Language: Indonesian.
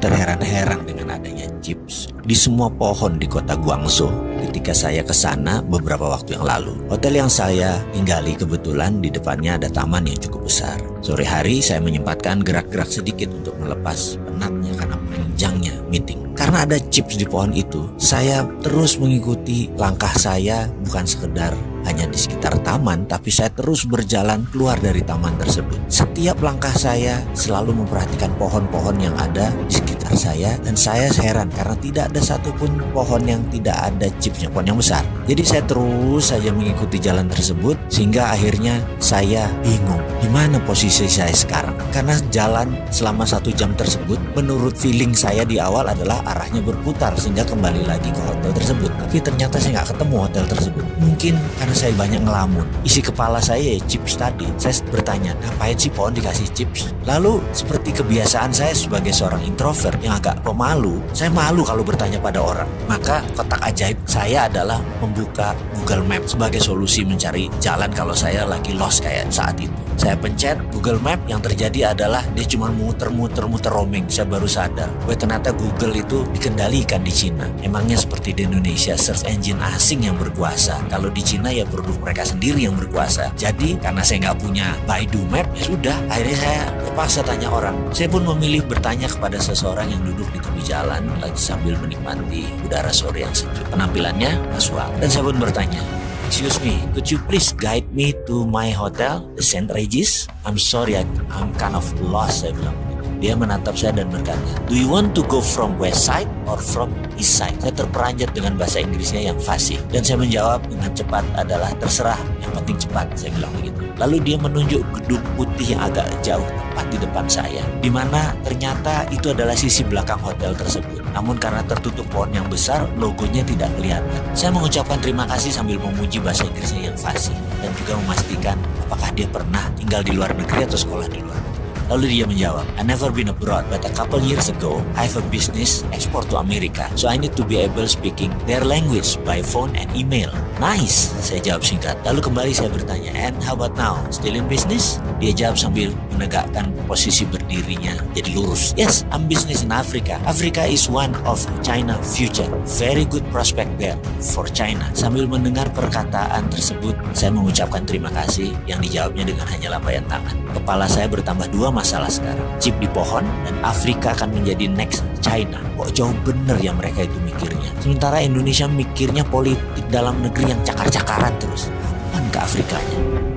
terheran-heran dengan adanya chips di semua pohon di kota Guangzhou ketika saya ke sana beberapa waktu yang lalu. Hotel yang saya tinggali kebetulan di depannya ada taman yang cukup besar. Sore hari saya menyempatkan gerak-gerak sedikit untuk melepas penatnya karena panjangnya meeting. Karena ada chips di pohon itu, saya terus mengikuti langkah saya, bukan sekedar hanya di sekitar taman, tapi saya terus berjalan keluar dari taman tersebut. Setiap langkah saya selalu memperhatikan pohon-pohon yang ada di sekitar saya, dan saya heran karena tidak ada satupun pohon yang tidak ada chipsnya, pohon yang besar. Jadi saya terus saja mengikuti jalan tersebut sehingga akhirnya saya bingung di mana posisi saya sekarang. Karena jalan selama 1 jam tersebut menurut feeling saya di awal adalah arahnya berputar sehingga kembali lagi ke hotel tersebut. Tapi ternyata saya nggak ketemu hotel tersebut. Mungkin karena saya banyak ngelamun. Isi kepala saya chips tadi. Saya bertanya, ngapain sih pohon dikasih chips? Lalu seperti kebiasaan saya sebagai seorang introvert yang agak pemalu, saya malu kalau bertanya pada orang. Maka kotak ajaib saya adalah membuka Google Map sebagai solusi mencari jalan kalau saya lagi lost kayak saat itu. Saya pencet Google Map, yang terjadi adalah dia cuma muter-muter roaming. Saya baru sadar, ternyata Google itu dikendalikan di Cina. Emangnya seperti di Indonesia search engine asing yang berkuasa. Kalau di Cina ya produk mereka sendiri yang berkuasa. Jadi karena saya nggak punya Baidu Map, ya sudah. Akhirnya saya terpaksa tanya orang. Saya pun memilih bertanya kepada seseorang yang duduk di tepi jalan lagi sambil menikmati udara sore yang sejuk. Penampilannya kasual. Dan saya pun bertanya, "Excuse me, could you please guide me to my hotel, the St. Regis? I'm sorry, I'm kind of lost," saya bilang. Dia menatap saya dan berkata, "Do you want to go from west side or from east side?" Saya terperanjat dengan bahasa Inggrisnya yang fasih. Dan saya menjawab dengan cepat adalah, "Terserah, yang penting cepat," saya bilang begitu. Lalu dia menunjuk gedung putih yang agak jauh tepat di depan saya, di mana ternyata itu adalah sisi belakang hotel tersebut. Namun karena tertutup pohon yang besar, logonya tidak kelihatan. Saya mengucapkan terima kasih sambil memuji bahasa Inggrisnya yang fasih dan juga memastikan apakah dia pernah tinggal di luar negeri atau sekolah di luar negeri. Lalu dia menjawab, "I never been abroad, but a couple years ago, I have a business export to America. So I need to be able speaking their language by phone and email." "Nice," saya jawab singkat. Lalu kembali saya bertanya, "And how about now? Still in business?" Dia jawab sambil menegakkan posisi berdirinya jadi lurus. "Yes, I'm business in Africa. Africa is one of China future. Very good prospect there for China." Sambil mendengar perkataan tersebut, saya mengucapkan terima kasih yang dijawabnya dengan hanya lambaian tangan. Kepala saya bertambah 2 masalah sekarang. Chip di pohon dan Afrika akan menjadi next China. Kok jauh bener ya mereka itu mikirnya. Sementara Indonesia mikirnya politik dalam negeri yang cakar-cakaran terus. Kapan ke Afrikanya?